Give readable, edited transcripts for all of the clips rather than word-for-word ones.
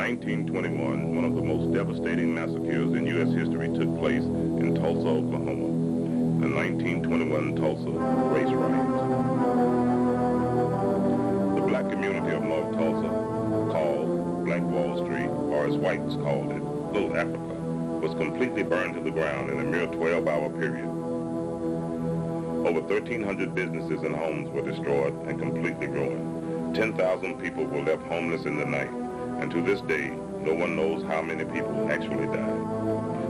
1921, one of the most devastating massacres in U.S. history took place in Tulsa, Oklahoma. The 1921 Tulsa race riots. The black community of North Tulsa, called Black Wall Street, or as whites called it, Little Africa, was completely burned to the ground in a mere 12-hour period. Over 1,300 businesses and homes were destroyed and completely ruined. 10,000 people were left homeless in the night, and to this day, no one knows how many people actually died.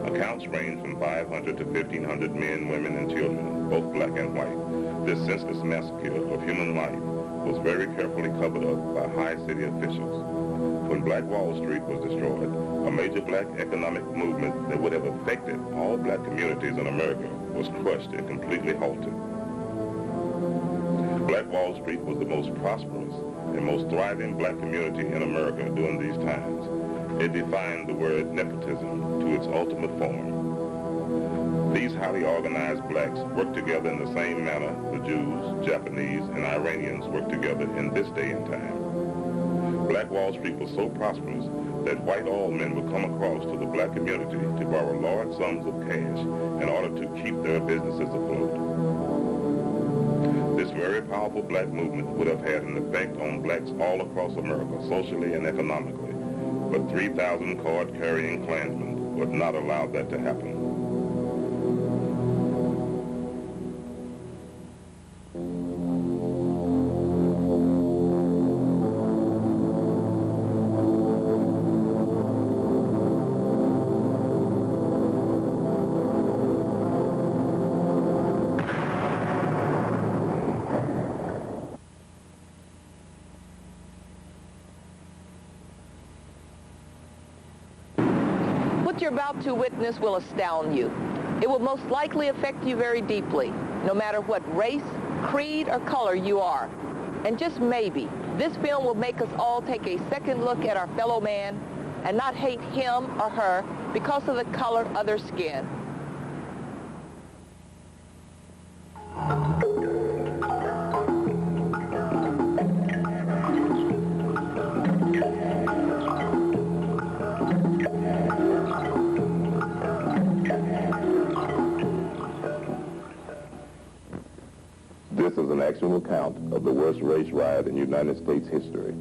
Accounts range from 500 to 1,500 men, women, and children, both black and white. This senseless massacre of human life was very carefully covered up by high city officials. When Black Wall Street was destroyed, a major black economic movement that would have affected all black communities in America was crushed and completely halted. Black Wall Street was the most prosperous and most thriving black community in America during these times. It defined the word nepotism to its ultimate form. These highly organized blacks worked together in the same manner the Jews, Japanese, and Iranians work together in this day and time. Black Wall Street was so prosperous that white oil men would come across to the black community to borrow large sums of cash in order to keep their businesses afloat. This very powerful black movement would have had an effect on blacks all across America, socially and economically, but 3,000 card-carrying Klansmen would not allow that to happen. What you're about to witness will astound you. It will most likely affect you very deeply, no matter what race, creed, or color you are. And just maybe, this film will make us all take a second look at our fellow man and not hate him or her because of the color of their skin. This is an actual account of the worst race riot in United States history.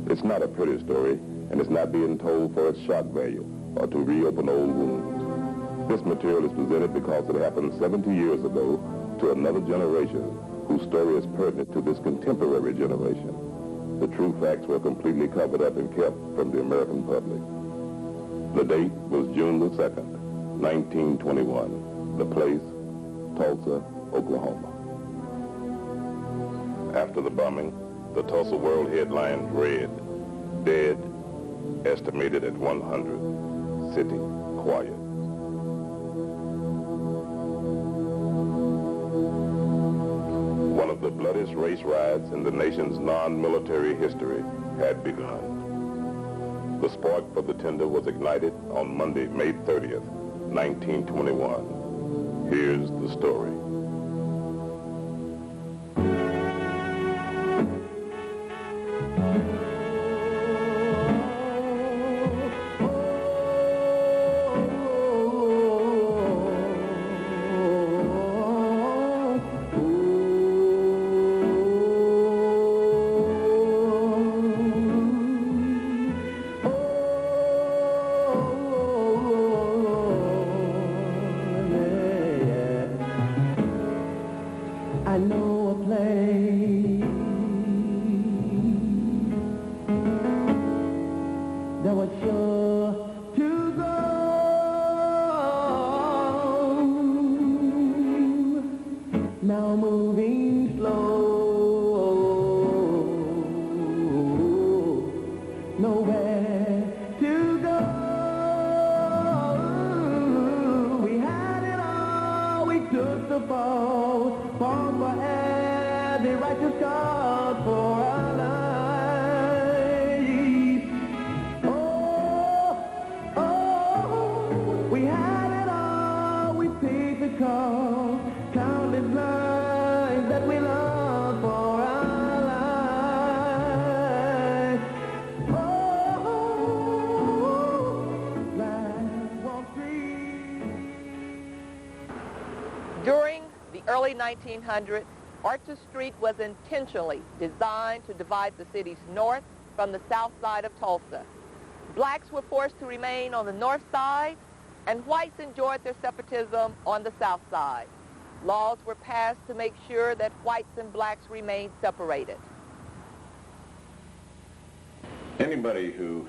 It's not a pretty story, and it's not being told for its shock value or to reopen old wounds. This material is presented because it happened 70 years ago to another generation whose story is pertinent to this contemporary generation. The true facts were completely covered up and kept from the American public. The date was June the 2nd, 1921. The place, Tulsa, Oklahoma. After the bombing, the Tulsa World headlines read, "Dead, estimated at 100, city quiet." One of the bloodiest race riots in the nation's non-military history had begun. The spark for the tender was ignited on Monday, May 30th, 1921. Here's the story. I know a place that was sure to go. Now moving slow, nowhere to go. We had it all, we took the fall, fought for the righteous God for our lives. Oh, oh, we had it all, we paid the cost, countless lives that we loved for our lives. Oh, early 1900s, Archer Street was intentionally designed to divide the city's north from the south side of Tulsa. Blacks were forced to remain on the north side, and whites enjoyed their separatism on the south side. Laws were passed to make sure that whites and blacks remained separated. Anybody who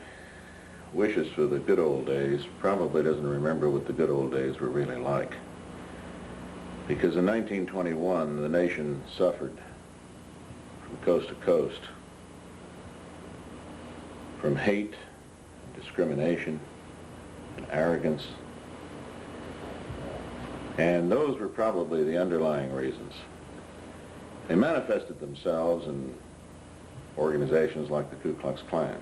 wishes for the good old days probably doesn't remember what the good old days were really like. Because in 1921, the nation suffered from coast to coast from hate, discrimination, and arrogance. And those were probably the underlying reasons. They manifested themselves in organizations like the Ku Klux Klan.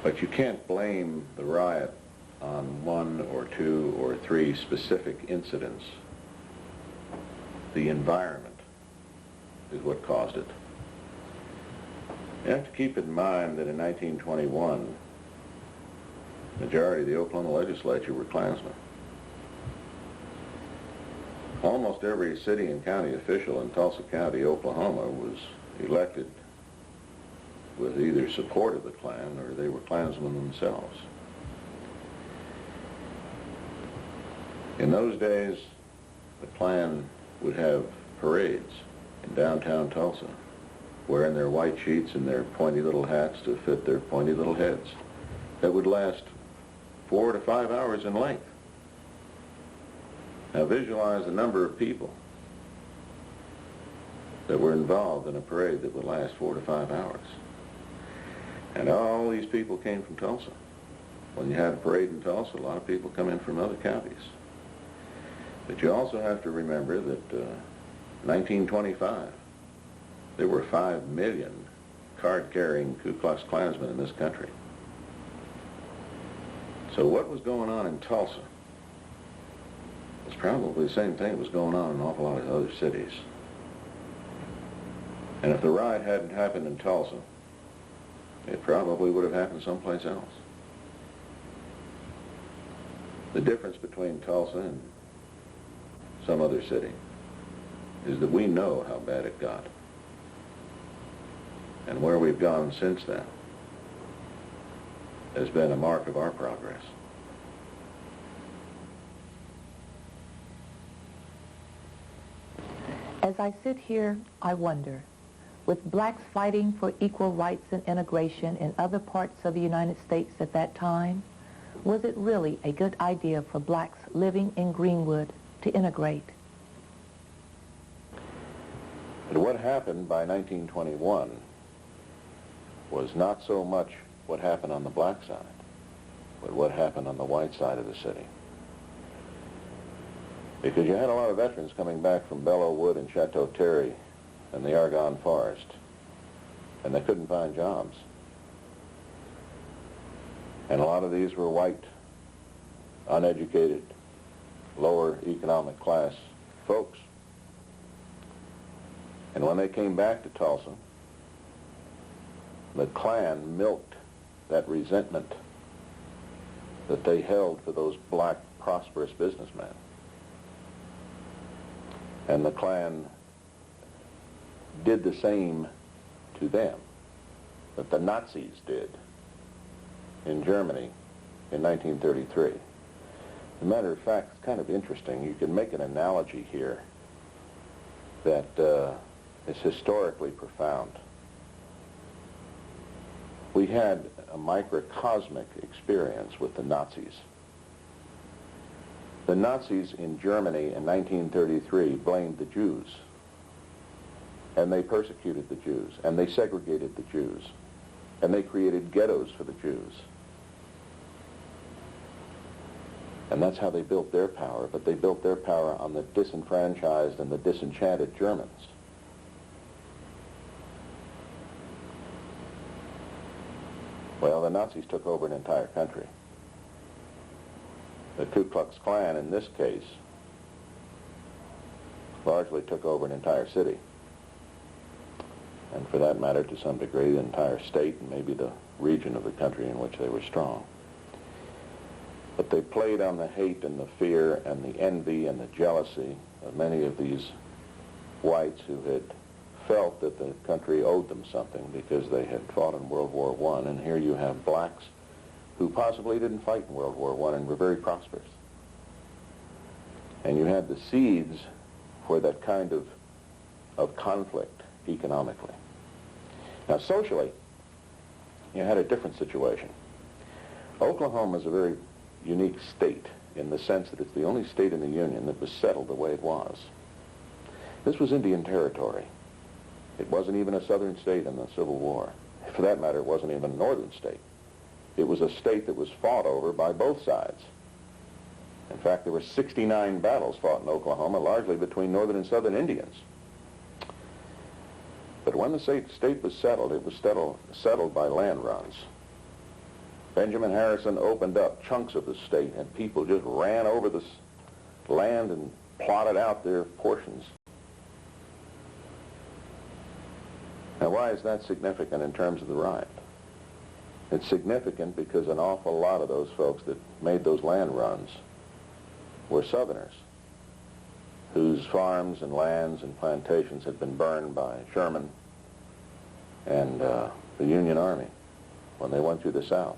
But you can't blame the riot on one or two or three specific incidents. The environment is what caused it. You have to keep in mind that in 1921, the majority of the Oklahoma legislature were Klansmen. Almost every city and county official in Tulsa County, Oklahoma, was elected with either support of the Klan or they were Klansmen themselves. In those days, the Klan would have parades in downtown Tulsa, wearing their white sheets and their pointy little hats to fit their pointy little heads, that would last 4 to 5 hours in length. Now visualize the number of people that were involved in a parade that would last 4 to 5 hours. And all these people came from Tulsa. When you had a parade in Tulsa, a lot of people come in from other counties. But you also have to remember that 1925, there were 5 million card-carrying Ku Klux Klansmen in this country. So what was going on in Tulsa was probably the same thing that was going on in an awful lot of other cities. And if the riot hadn't happened in Tulsa, it probably would have happened someplace else. The difference between Tulsa and some other city is that we know how bad it got. And where we've gone since then has been a mark of our progress. As I sit here, I wonder, with blacks fighting for equal rights and integration in other parts of the United States at that time, was it really a good idea for blacks living in Greenwood to integrate? But what happened by 1921 was not so much what happened on the black side, but what happened on the white side of the city. Because you had a lot of veterans coming back from Belleau Wood and Chateau Thierry and the Argonne Forest, and they couldn't find jobs. And a lot of these were white, uneducated, lower economic class folks. And when they came back to Tulsa, the Klan milked that resentment that they held for those black, prosperous businessmen. And the Klan did the same to them that the Nazis did in Germany in 1933. As a matter of fact, it's kind of interesting. You can make an analogy here that is historically profound. We had a microcosmic experience with the Nazis. The Nazis in Germany in 1933 blamed the Jews, and they persecuted the Jews, and they segregated the Jews, and they created ghettos for the Jews. And that's how they built their power, but they built their power on the disenfranchised and the disenchanted Germans. Well, the Nazis took over an entire country. The Ku Klux Klan, in this case, largely took over an entire city. And for that matter, to some degree, the entire state and maybe the region of the country in which they were strong. But they played on the hate and the fear and the envy and the jealousy of many of these whites who had felt that the country owed them something because they had fought in World War I. And here you have blacks who possibly didn't fight in World War I and were very prosperous. And you had the seeds for that kind of conflict economically. Now, socially, you had a different situation. Oklahoma is a very unique state in the sense that it's the only state in the Union that was settled the way it was. This was Indian Territory. It wasn't even a southern state in the Civil War. For that matter, it wasn't even a northern state. It was a state that was fought over by both sides. In fact, there were 69 battles fought in Oklahoma, largely between northern and southern Indians. But when the state was settled, it was settled by land runs. Benjamin Harrison opened up chunks of the state, and people just ran over this land and plotted out their portions. Now, why is that significant in terms of the right? It's significant because an awful lot of those folks that made those land runs were Southerners whose farms and lands and plantations had been burned by Sherman and the Union Army when they went through the South.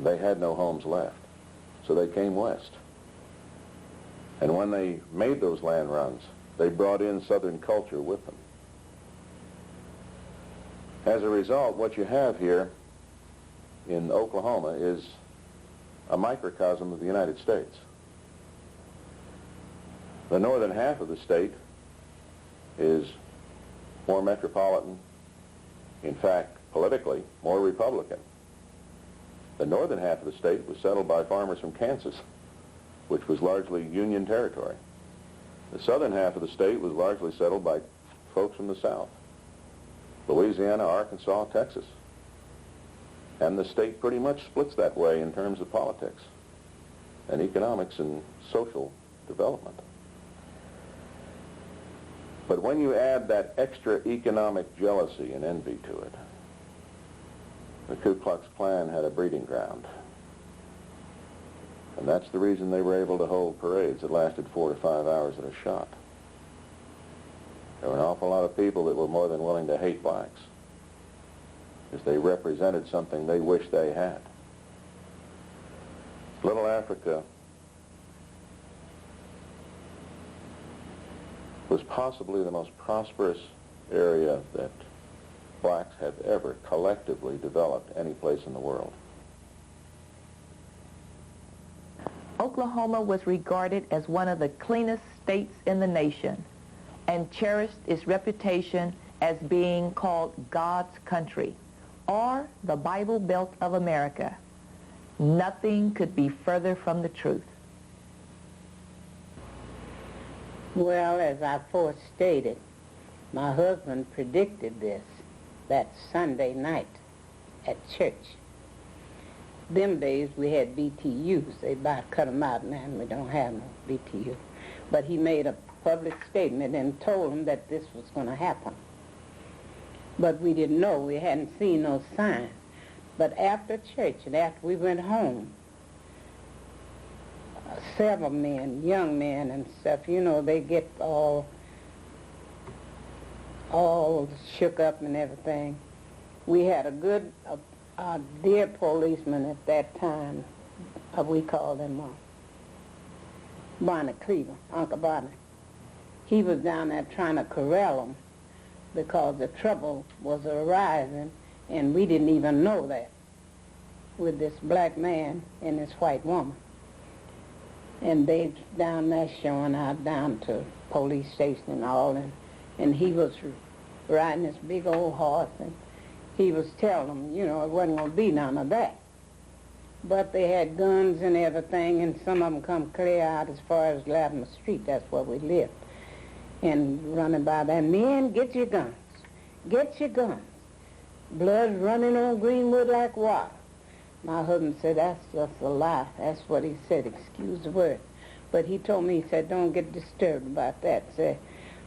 They had no homes left, so they came west. And when they made those land runs, they brought in Southern culture with them. As a result, what you have here in Oklahoma is a microcosm of the United States. The northern half of the state is more metropolitan, in fact, politically, more Republican. The northern half of the state was settled by farmers from Kansas, which was largely Union territory. The southern half of the state was largely settled by folks from the South, Louisiana, Arkansas, Texas. And the state pretty much splits that way in terms of politics and economics and social development. But when you add that extra economic jealousy and envy to it, the Ku Klux Klan had a breeding ground. And that's the reason they were able to hold parades that lasted 4 to 5 hours at a shot. There were an awful lot of people that were more than willing to hate blacks because they represented something they wished they had. Little Africa was possibly the most prosperous area that blacks have ever collectively developed any place in the world. Oklahoma was regarded as one of the cleanest states in the nation and cherished its reputation as being called God's country, or the Bible Belt of America. Nothing could be further from the truth. Well, as I first stated, my husband predicted this that Sunday night at church. Them days we had BTUs. They about cut them out now, and we don't have no BTU. But he made a public statement and told them that this was going to happen. But we didn't know. We hadn't seen no sign. But after church and after we went home, several men, young men and stuff, you know, they get all shook up and everything. We had a good, dear policeman at that time. We called him Barney Cleaver, Uncle Barney. He was down there trying to corral them because the trouble was arising, and we didn't even know that, with this black man and this white woman. And they down there showing out down to police station and all, and he was riding this big old horse, and he was telling them, you know, it wasn't going to be none of that. But they had guns and everything, and some of them come clear out as far as Latimer Street. That's where we lived. And running by there, men, get your guns. Get your guns. Blood running on Greenwood like water. My husband said, that's just a lie. That's what he said, excuse the word. But he told me, he said, don't get disturbed about that. Say,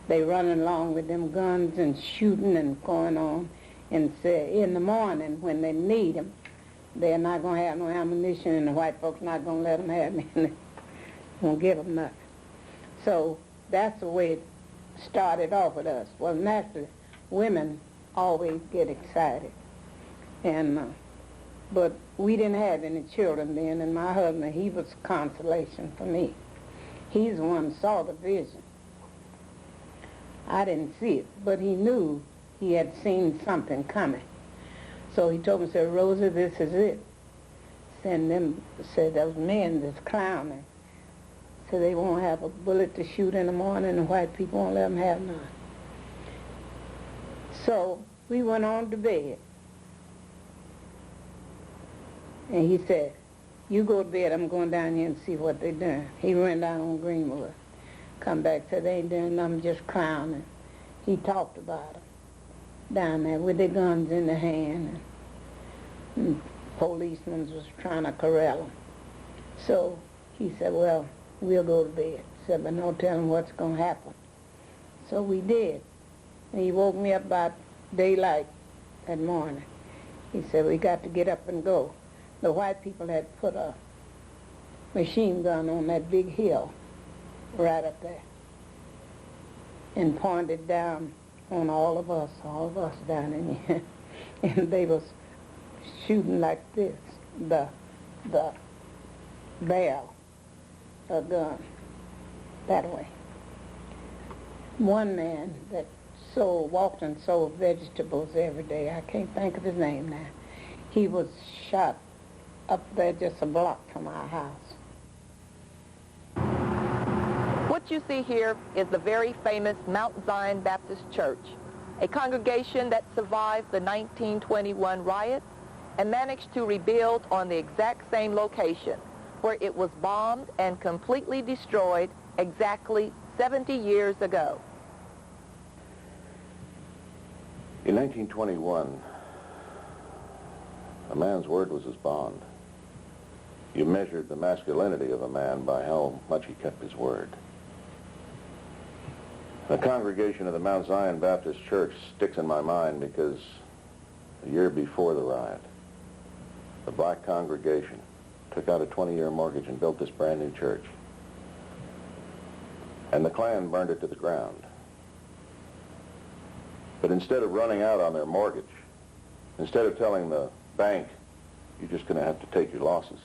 they running along with them guns and shooting and going on. And say, in the morning when they need them, they're not going to have no ammunition, and the white folks not going to let them have it. Won't give them nothing. So that's the way it started off with us. Well, naturally, women always get excited. And but we didn't have any children then, and my husband, he was consolation for me. He's the one who saw the vision. I didn't see it, but he knew he had seen something coming. So he told me, said, Rosie, this is it. Send them, said, those men that's clowning. So they won't have a bullet to shoot in the morning, and white people won't let them have none. So we went on to bed. And he said, you go to bed, I'm going down here and see what they're doing. He went down on Greenwood. Come back, said, they ain't doing nothing, just clowning. He talked about them down there with their guns in their hand. And policemen was trying to corral them. So he said, well, we'll go to bed. He said, but don't tell them what's going to happen. So we did. And he woke me up about daylight that morning. He said, we got to get up and go. The white people had put a machine gun on that big hill right up there and pointed down on all of us down in here. And they was shooting like this, the barrel of gun that way. One man that walked and sold vegetables every day, I can't think of his name now, he was shot up there just a block from our house. What you see here is the very famous Mount Zion Baptist Church, a congregation that survived the 1921 riot and managed to rebuild on the exact same location where it was bombed and completely destroyed exactly 70 years ago. In 1921, a man's word was his bond. You measured the masculinity of a man by how much he kept his word. The congregation of the Mount Zion Baptist Church sticks in my mind because a year before the riot, the black congregation took out a 20-year mortgage and built this brand new church. And the Klan burned it to the ground. But instead of running out on their mortgage, instead of telling the bank, you're just going to have to take your losses,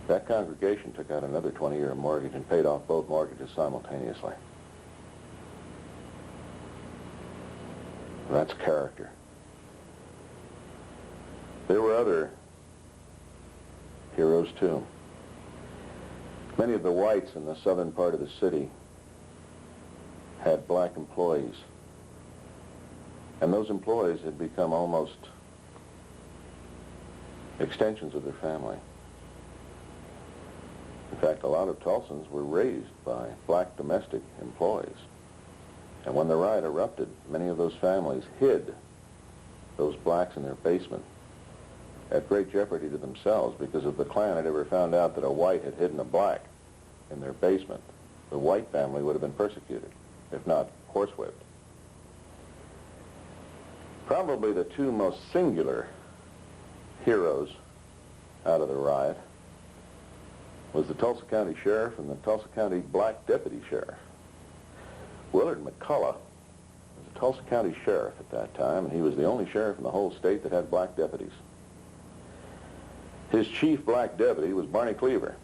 that congregation took out another 20-year mortgage and paid off both mortgages simultaneously. That's character. There were other heroes, too. Many of the whites in the southern part of the city had black employees. And those employees had become almost extensions of their family. In fact, a lot of Tulsans were raised by black domestic employees. And when the riot erupted, many of those families hid those blacks in their basement at great jeopardy to themselves, because if the Klan had ever found out that a white had hidden a black in their basement, the white family would have been persecuted, if not horsewhipped. Probably the two most singular heroes out of the riot was the Tulsa County Sheriff and the Tulsa County Black Deputy Sheriff. Willard McCullough was a Tulsa County Sheriff at that time, and he was the only sheriff in the whole state that had black deputies. His chief black deputy was Barney Cleaver.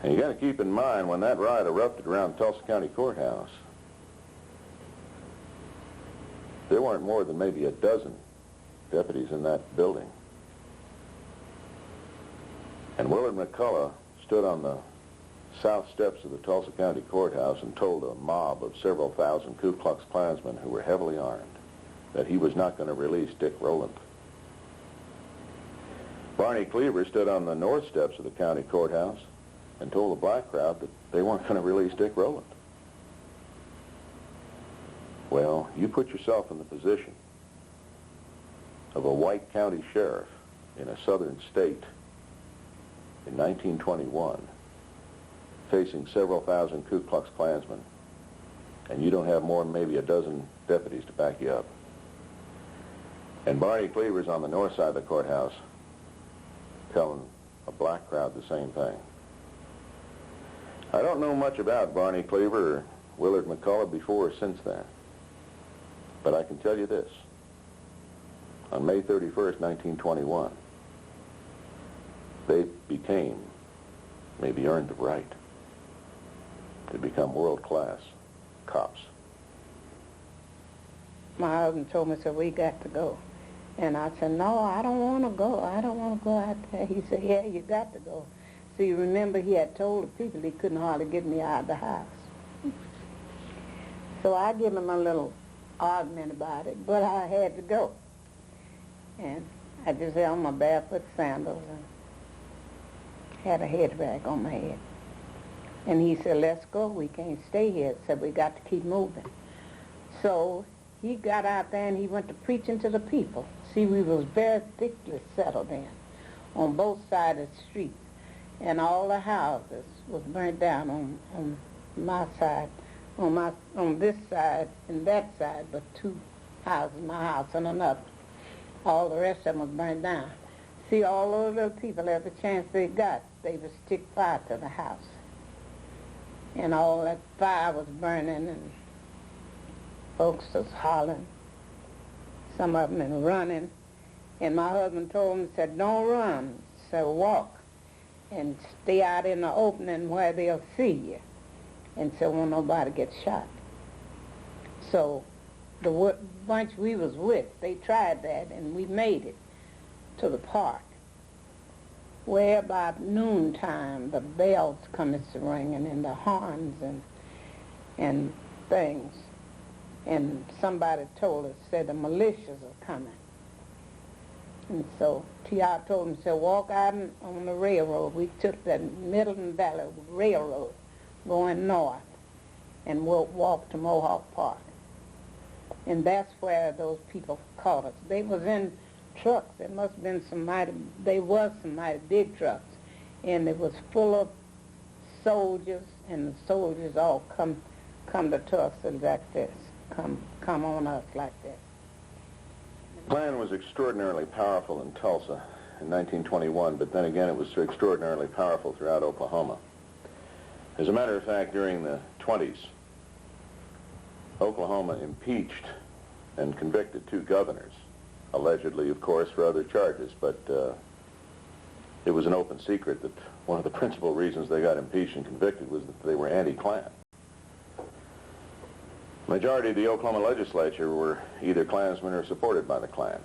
And you got to keep in mind, when that riot erupted around Tulsa County Courthouse, there weren't more than maybe a dozen deputies in that building. And Willard McCullough stood on the south steps of the Tulsa County Courthouse and told a mob of several thousand Ku Klux Klansmen who were heavily armed that he was not going to release Dick Rowland. Barney Cleaver stood on the north steps of the county courthouse and told the black crowd that they weren't going to release Dick Rowland. Well, you put yourself in the position of a white county sheriff in a southern state in 1921, facing several thousand Ku Klux Klansmen, and you don't have more than maybe a dozen deputies to back you up. And Barney Cleaver's on the north side of the courthouse telling a black crowd the same thing. I don't know much about Barney Cleaver or Willard McCullough before or since then, but I can tell you this. On May 31st, 1921, they became, maybe earned the right, to become world-class cops. My husband told me, said, we got to go. And I said, no, I don't want to go. I don't want to go out there. He said, yeah, you got to go. See, remember, he had told the people he couldn't hardly get me out of the house. So I gave him a little argument about it, but I had to go. And I just had on my barefoot sandals and had a head rag on my head. And he said, let's go. We can't stay here. Said, we got to keep moving. So he got out there and he went to preaching to the people. See, we was very thickly settled in on both sides of the street. And all the houses was burnt down on my side, on this side and that side, but two houses, my house and another. All the rest of them was burnt down. See, all those little people, every chance they got, they would stick fire to the house. And all that fire was burning, and folks was hollering, some of them and running. And my husband told them, said, don't run, said, walk, and stay out in the opening where they'll see you, and so won't nobody get shot. So the bunch we was with, they tried that, and we made it to the park, where about noontime the bells come to ringing and the horns and things. And somebody told us, said the militias are coming. And so T.R. told him, said, walk out on the railroad. We took the Middleton Valley Railroad going north, and we'll walk to Mohawk Park. And that's where those people caught us. They was in trucks. There must have been some mighty big trucks. And it was full of soldiers, and the soldiers all come to Tulsa like this. Come on us like this. The Klan was extraordinarily powerful in Tulsa in 1921, but then again it was extraordinarily powerful throughout Oklahoma. As a matter of fact, during the 20s, Oklahoma impeached and convicted 2 governors, allegedly, of course, for other charges, but it was an open secret that one of the principal reasons they got impeached and convicted was that they were anti-Klan. The majority of the Oklahoma legislature were either Klansmen or supported by the Klan.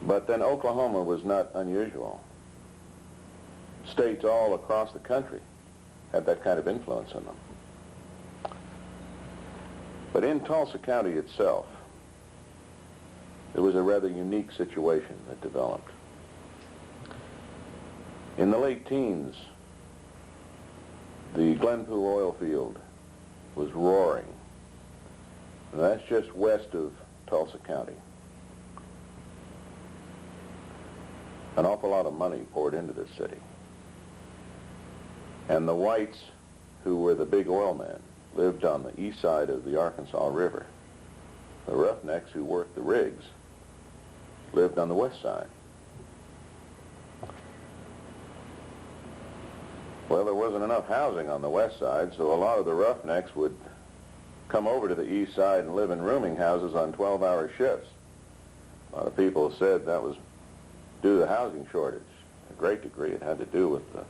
But then Oklahoma was not unusual. States all across the country had that kind of influence on them. But in Tulsa County itself, there was a rather unique situation that developed. In the late teens, the Glenpool oil field was roaring. And that's just west of Tulsa County. An awful lot of money poured into this city. And the whites, who were the big oil men, lived on the east side of the Arkansas River. The roughnecks who worked the rigs lived on the west side. Well, there wasn't enough housing on the west side, so a lot of the roughnecks would come over to the east side and live in rooming houses on 12-hour shifts. A lot of people said that was due to the housing shortage. To a great degree, it had to do with the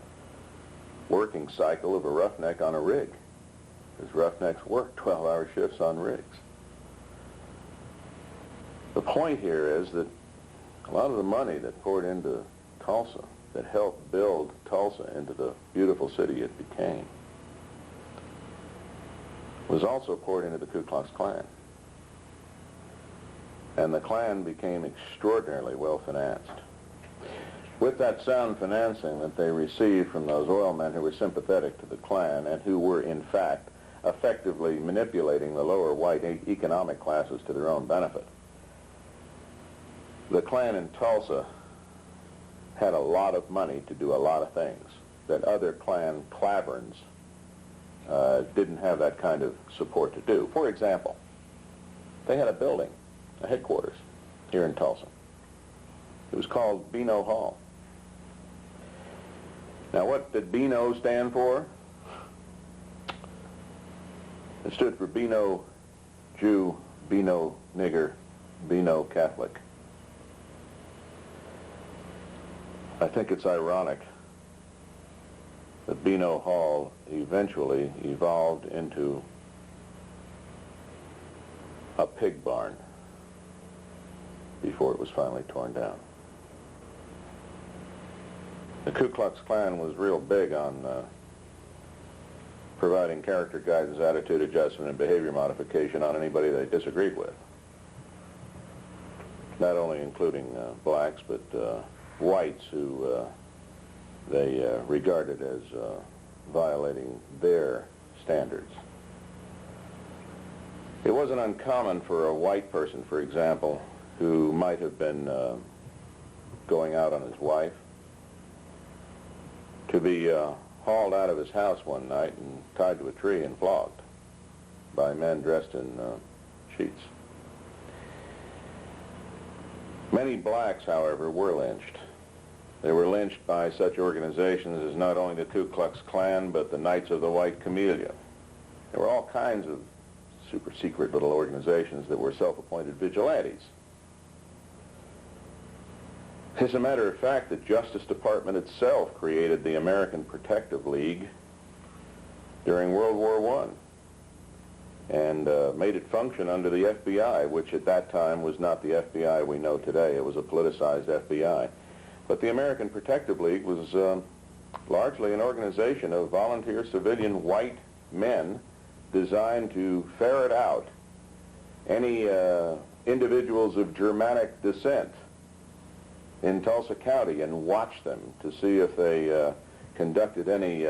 working cycle of a roughneck on a rig, because roughnecks worked 12-hour shifts on rigs. The point here is that a lot of the money that poured into Tulsa, that helped build Tulsa into the beautiful city it became, was also poured into the Ku Klux Klan. And the Klan became extraordinarily well financed. With that sound financing that they received from those oil men who were sympathetic to the Klan and who were, in fact, effectively manipulating the lower white economic classes to their own benefit, the Klan in Tulsa had a lot of money to do a lot of things that other Klan claverns didn't have that kind of support to do. For example, they had a building headquarters here in Tulsa. It was called Beano Hall. Now, what did Beano stand for? It stood for Beano Jew, Beano nigger, Beano Catholic. I think it's ironic that Beano Hall eventually evolved into a pig barn before it was finally torn down. The Ku Klux Klan was real big on providing character guidance, attitude adjustment, and behavior modification on anybody they disagreed with. Not only including blacks, but whites who they regarded as violating their standards. It wasn't uncommon for a white person, for example, who might have been going out on his wife, to be hauled out of his house one night and tied to a tree and flogged by men dressed in sheets. Many blacks, however, were lynched. They were lynched by such organizations as not only the Ku Klux Klan, but the Knights of the White Camellia. There were all kinds of super secret little organizations that were self-appointed vigilantes. As a matter of fact, the Justice Department itself created the American Protective League during World War I and made it function under the FBI, which at that time was not the FBI we know today. It was a politicized FBI. But the American Protective League was largely an organization of volunteer civilian white men designed to ferret out any individuals of Germanic descent in Tulsa County and watch them to see if they conducted any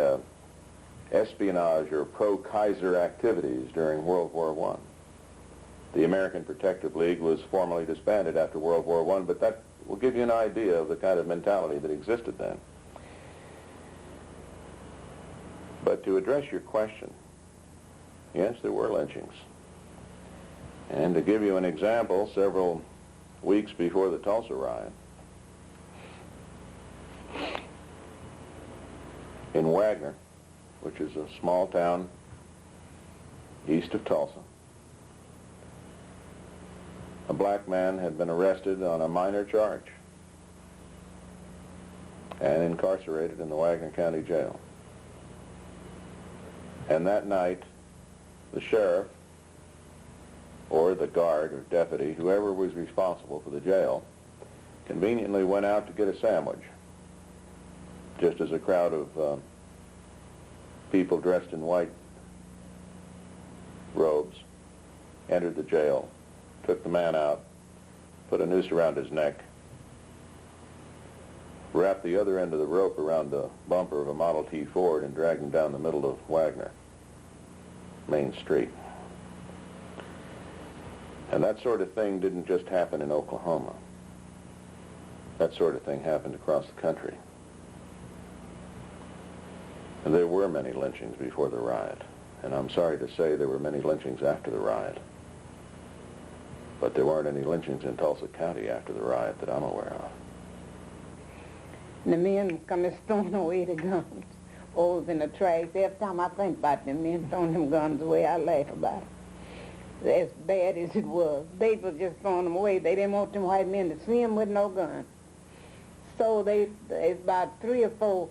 espionage or pro-Kaiser activities during World War I. The American Protective League was formally disbanded after World War I, but that will give you an idea of the kind of mentality that existed then. But to address your question, yes, there were lynchings. And to give you an example, several weeks before the Tulsa riot, in Wagner, which is a small town east of Tulsa, a black man had been arrested on a minor charge and incarcerated in the Wagner County Jail. And that night, the sheriff, or the guard or deputy, whoever was responsible for the jail, conveniently went out to get a sandwich, just as a crowd of people dressed in white robes entered the jail, took the man out, put a noose around his neck, wrapped the other end of the rope around the bumper of a Model T Ford, and dragged him down the middle of Wagner Main Street. And that sort of thing didn't just happen in Oklahoma. That sort of thing happened across the country. And there were many lynchings before the riot. And I'm sorry to say there were many lynchings after the riot. But there weren't any lynchings in Tulsa County after the riot that I'm aware of. The men come and throwing away the guns. Old in the trash. Every time I think about them men throwing them guns away, I laugh about it. As bad as it was, they were just throwing them away. They didn't want them white men to see them with no guns. So there's about 3 or 4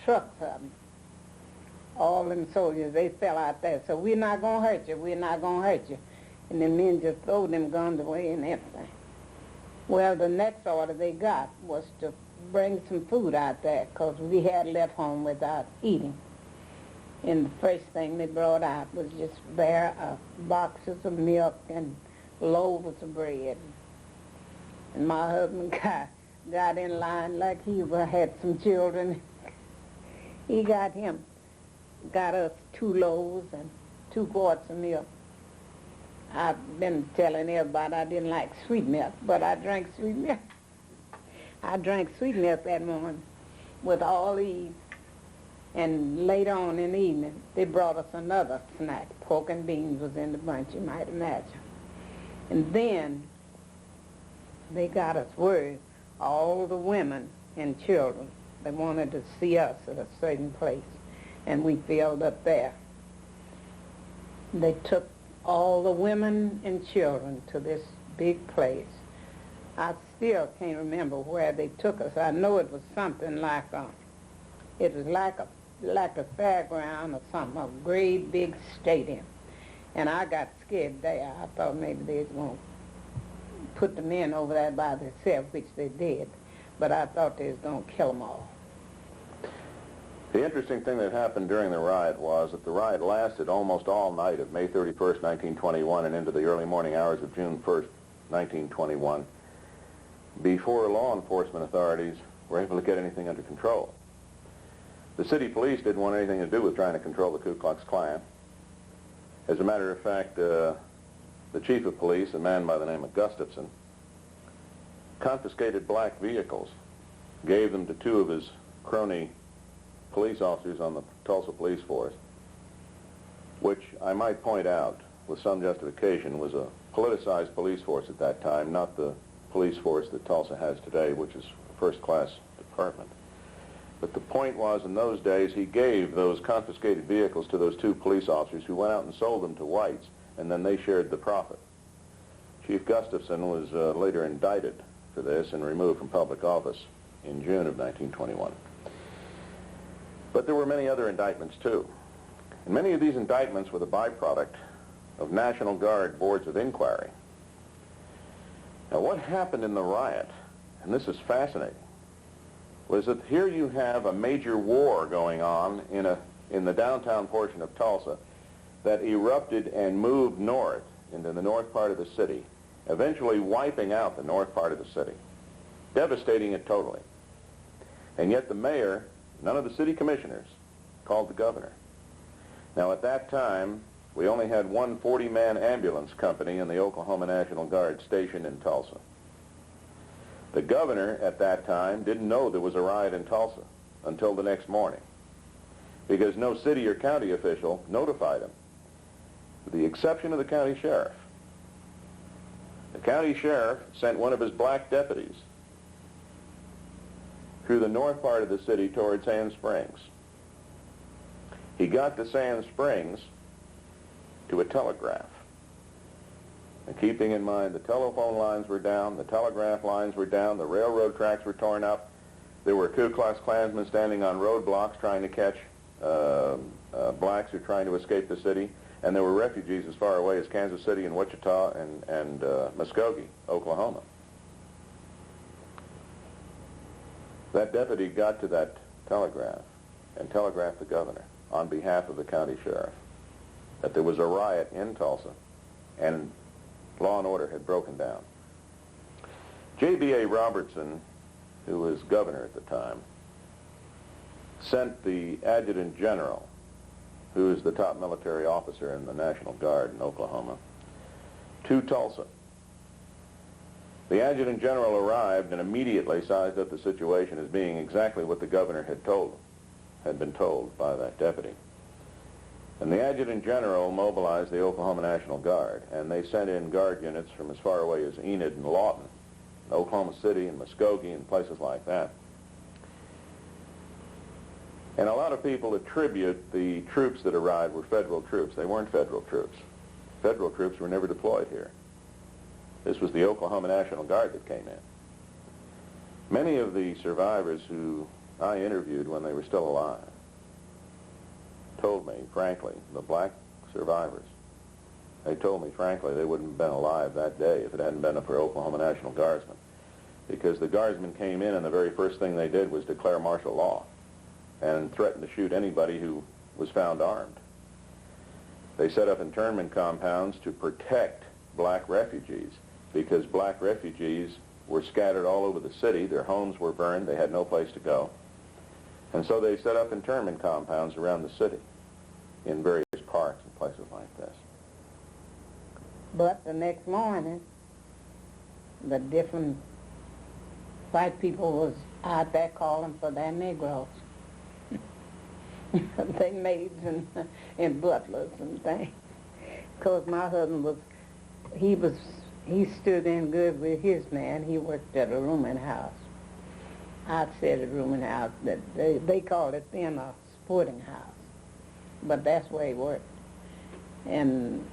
trucks of them. All them soldiers, they fell out there. So we're not going to hurt you. We're not going to hurt you. And the men just throw them guns away and everything. Well, the next order they got was to bring some food out there because we had left home without eating. And the first thing they brought out was just bare boxes of milk and loaves of bread. And my husband got in line like he had some children. He got us 2 loaves and 2 quarts of milk. I've been telling everybody I didn't like sweet milk, but I drank sweet milk. I drank sweet milk that morning with all ease. And later on in the evening, they brought us another snack. Pork and beans was in the bunch, you might imagine. And then they got us word, all the women and children, they wanted to see us at a certain place, and we filled up there. They took all the women and children to this big place. I still can't remember where they took us. I know it was something like it was like a fairground or something, a great big stadium. And I got scared there. I thought maybe they was going to put the men over there by themselves, which they did. But I thought they was going to kill them all. The interesting thing that happened during the riot was that the riot lasted almost all night of May 31st, 1921, and into the early morning hours of June 1st, 1921, before law enforcement authorities were able to get anything under control. The city police didn't want anything to do with trying to control the Ku Klux Klan. As a matter of fact, the chief of police, a man by the name of Gustafson, confiscated black vehicles, gave them to two of his crony police officers on the Tulsa police force, which I might point out with some justification was a politicized police force at that time, not the police force that Tulsa has today, which is a first-class department. But the point was, in those days, he gave those confiscated vehicles to those two police officers who went out and sold them to whites, and then they shared the profit. Chief Gustafson was later indicted for this and removed from public office in June of 1921. But there were many other indictments, too. And many of these indictments were the byproduct of National Guard boards of inquiry. Now, what happened in the riot, and this is fascinating, was that here you have a major war going on in the downtown portion of Tulsa that erupted and moved north into the north part of the city, eventually wiping out the north part of the city, devastating it totally. And yet the mayor, none of the city commissioners, called the governor. Now, at that time, we only had one 40-man ambulance company in the Oklahoma National Guard stationed in Tulsa. The governor at that time didn't know there was a riot in Tulsa until the next morning, because no city or county official notified him, with the exception of the county sheriff. The county sheriff sent one of his black deputies through the north part of the city toward Sand Springs. He got to Sand Springs to a telegraph. And keeping in mind the telephone lines were down, the telegraph lines were down, the railroad tracks were torn up, there were Ku Klux Klansmen standing on roadblocks trying to catch blacks who were trying to escape the city, and there were refugees as far away as Kansas City and Wichita and Muskogee, Oklahoma. That deputy got to that telegraph and telegraphed the governor on behalf of the county sheriff that there was a riot in Tulsa and law and order had broken down. J.B.A. Robertson, who was governor at the time, sent the adjutant general, who is the top military officer in the National Guard in Oklahoma, to Tulsa. The adjutant general arrived and immediately sized up the situation as being exactly what the governor had been told by that deputy. And the adjutant general mobilized the Oklahoma National Guard, and they sent in guard units from as far away as Enid and Lawton, Oklahoma City and Muskogee and places like that. And a lot of people attribute the troops that arrived were federal troops. They weren't federal troops. Federal troops were never deployed here. This was the Oklahoma National Guard that came in. Many of the survivors who I interviewed when they were still alive told me, frankly, the black survivors, they told me, frankly, they wouldn't have been alive that day if it hadn't been for Oklahoma National Guardsmen. Because the Guardsmen came in and the very first thing they did was declare martial law and threatened to shoot anybody who was found armed. They set up internment compounds to protect black refugees because black refugees were scattered all over the city. Their homes were burned. They had no place to go. And so they set up internment compounds around the city in various parks and places like this. But the next morning, the different white people was out there calling for their Negroes. They maids and butlers and things. Because my husband was he stood in good with his man. He worked at a rooming house. Outside a rooming house. That they called it then a sporting house. But that's where he worked. And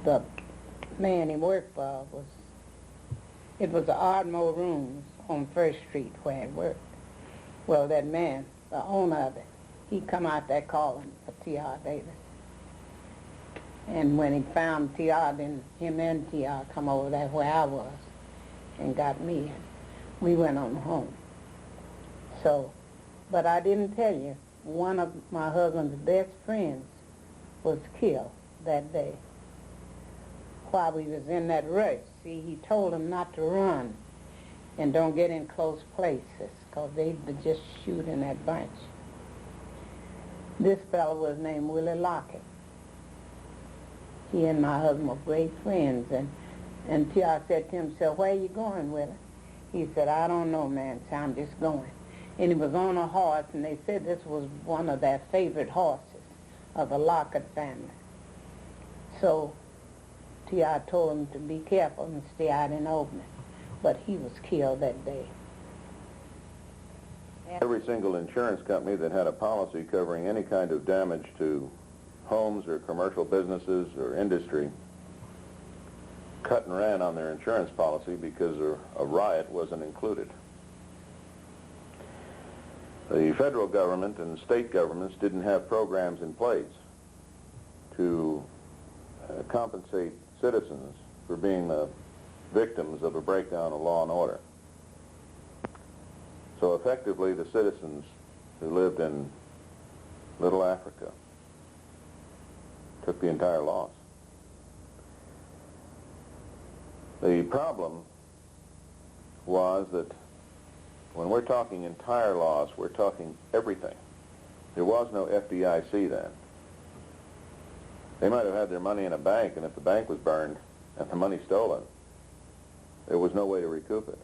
the man he worked for it was the Ardmore Rooms on First Street where he worked. Well, that man, the owner of it, he come out there calling for T.R. Davis. And when he found T.R., then him and T.R. come over there where I was and got me, and we went on home. So, but I didn't tell you, one of my husband's best friends was killed that day while we was in that rush. See, he told him not to run and don't get in close places because they'd just shoot in that bunch. This fellow was named Willie Lockett. He and my husband were great friends, and T.R. said to him, "So where are you going, Willie?" He said, "I don't know, man, so I'm just going." And he was on a horse, and they said this was one of their favorite horses of the Lockett family. So T.R. told him to be careful and stay out in opening. But he was killed that day. Every single insurance company that had a policy covering any kind of damage to homes or commercial businesses or industry cut and ran on their insurance policy because a riot wasn't included. The federal government and state governments didn't have programs in place to compensate citizens for being the victims of a breakdown of law and order. So effectively, the citizens who lived in Little Africa took the entire loss. The problem was that when we're talking entire loss, we're talking everything. There was no FDIC then. They might have had their money in a bank, and if the bank was burned and the money stolen, there was no way to recoup it.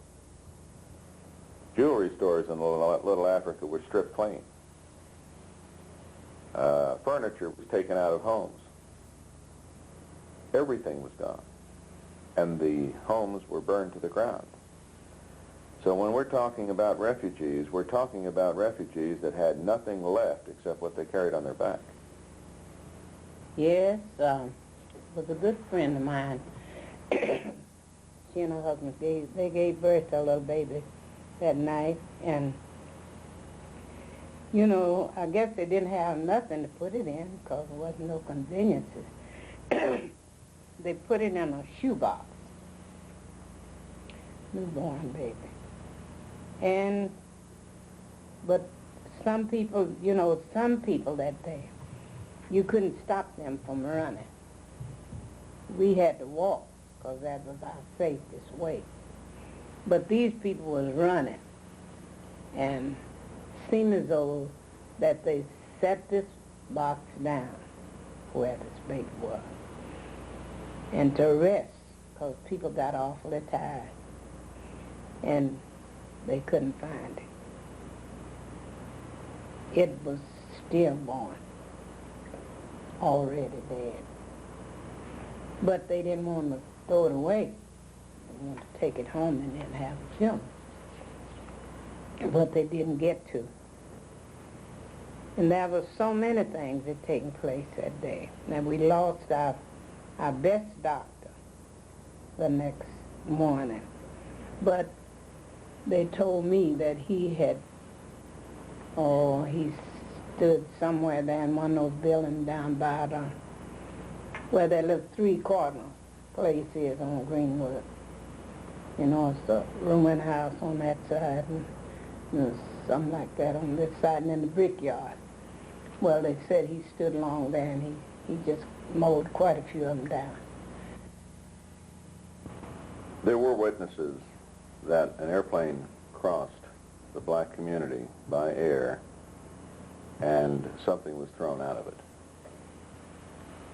Jewelry stores in Little Africa were stripped clean. Furniture was taken out of homes. Everything was gone. And the homes were burned to the ground. So when we're talking about refugees, we're talking about refugees that had nothing left except what they carried on their back. Yes, was a good friend of mine. She and her husband they gave birth to a little baby that night, and you know, I guess they didn't have nothing to put it in because there wasn't no conveniences. They put it in a shoebox, newborn baby. But some people, you know, some people that day, you couldn't stop them from running. We had to walk because that was our safest way. But these people was running, and seemed as though that they set this box down where this baby was, and to rest because people got awfully tired, and they couldn't find it. It was stillborn, already dead. But they didn't want to throw it away. They wanted to take it home and then have it filmed. But they didn't get to. And there were so many things that taken place that day. Now we lost our best doctor the next morning. But they told me that he stood somewhere there in one of those buildings down by where that little 3 Cardinal place is on Greenwood. You know, it's a rooming house on that side, and there's something like that on this side, and then the brickyard. Well, they said he stood along there, and he just mowed quite a few of them down. There were witnesses that an airplane crossed the black community by air and something was thrown out of it.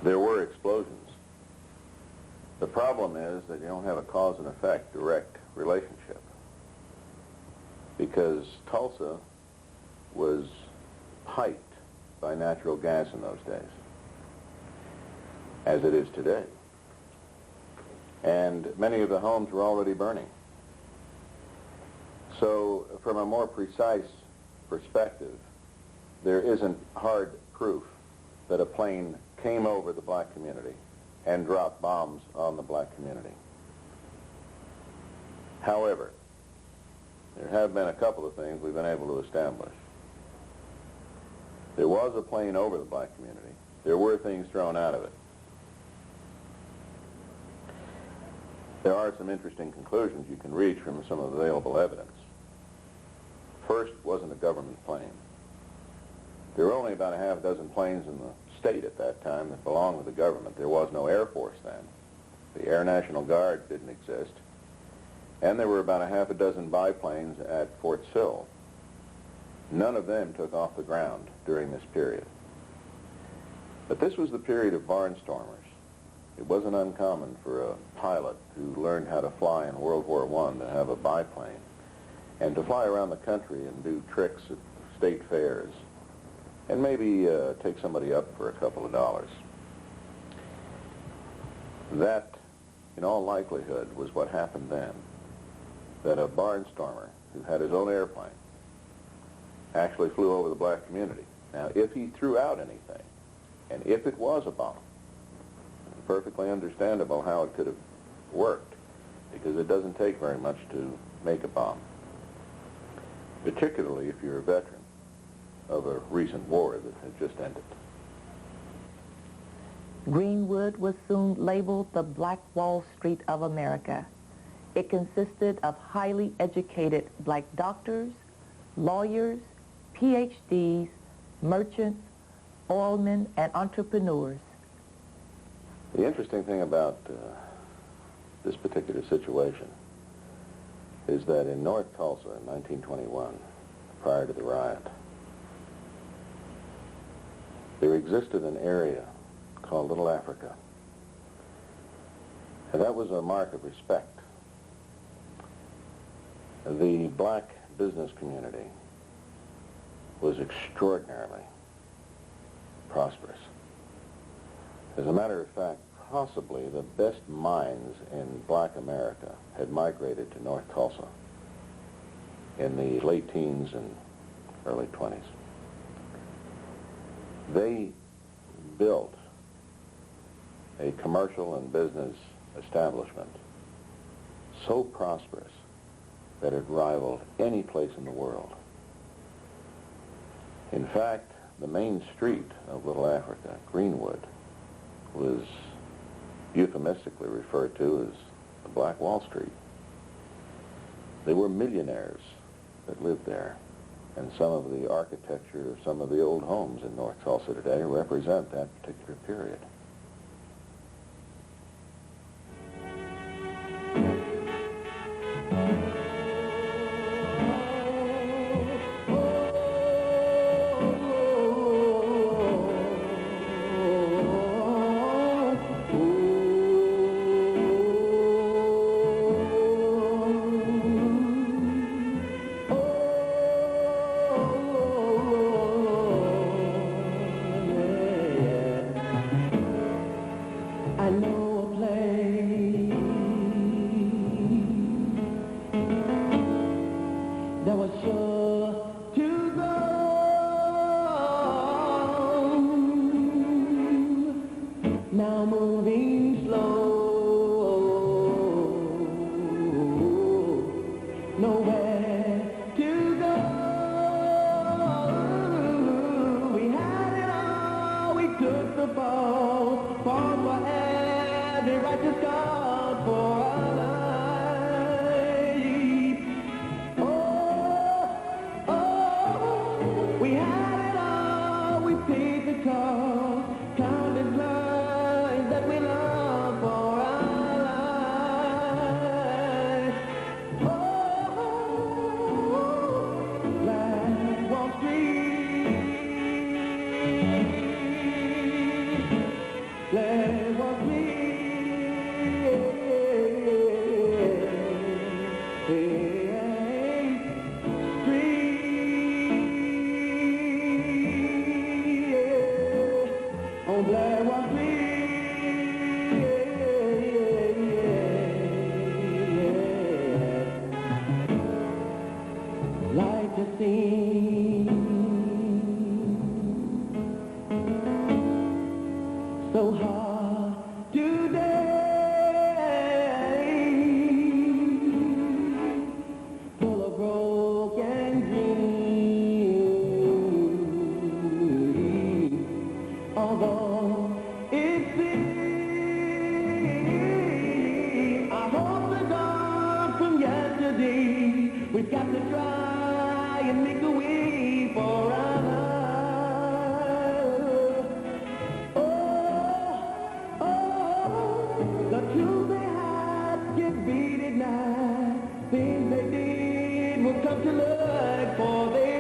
There were explosions. The problem is that you don't have a cause and effect direct relationship, because Tulsa was piped by natural gas in those days. as it is today. And many of the homes were already burning. So from a more precise perspective, there isn't hard proof that a plane came over the black community and dropped bombs on the black community. However, there have been a couple of things we've been able to establish. There was a plane over the black community. There were things thrown out of it. There are some interesting conclusions you can reach from some of the available evidence. First, it wasn't a government plane. There were only about a half dozen planes in the state at that time that belonged to the government. There was no Air Force then. The Air National Guard didn't exist. And there were about a half a dozen biplanes at Fort Sill. None of them took off the ground during this period. But this was the period of barnstormers. It wasn't uncommon for a pilot who learned how to fly in World War I to have a biplane and to fly around the country and do tricks at state fairs and maybe take somebody up for a couple of dollars. That, in all likelihood, was what happened then, that a barnstormer who had his own airplane actually flew over the black community. Now, if he threw out anything, and if it was a bomb, it's perfectly understandable how it could have worked, because it doesn't take very much to make a bomb, particularly if you're a veteran of a recent war that had just ended. Greenwood was soon labeled the Black Wall Street of America. It consisted of highly educated black doctors, lawyers, PhDs, merchants, oilmen, and entrepreneurs. The interesting thing about this particular situation is that in North Tulsa in 1921, prior to the riot, there existed an area called Little Africa. And that was a mark of respect. The black business community was extraordinarily prosperous. As a matter of fact, possibly the best minds in black America had migrated to North Tulsa in the late teens and early 20s. They built a commercial and business establishment so prosperous that it rivaled any place in the world. In fact, the main street of Little Africa, Greenwood, was euphemistically referred to as the Black Wall Street. There were millionaires that lived there, and some of the architecture of some of the old homes in North Tulsa today represent that particular period. Let it was me. try and make a way for our love. The truth they had get beat at night. Things they did will come to light, for they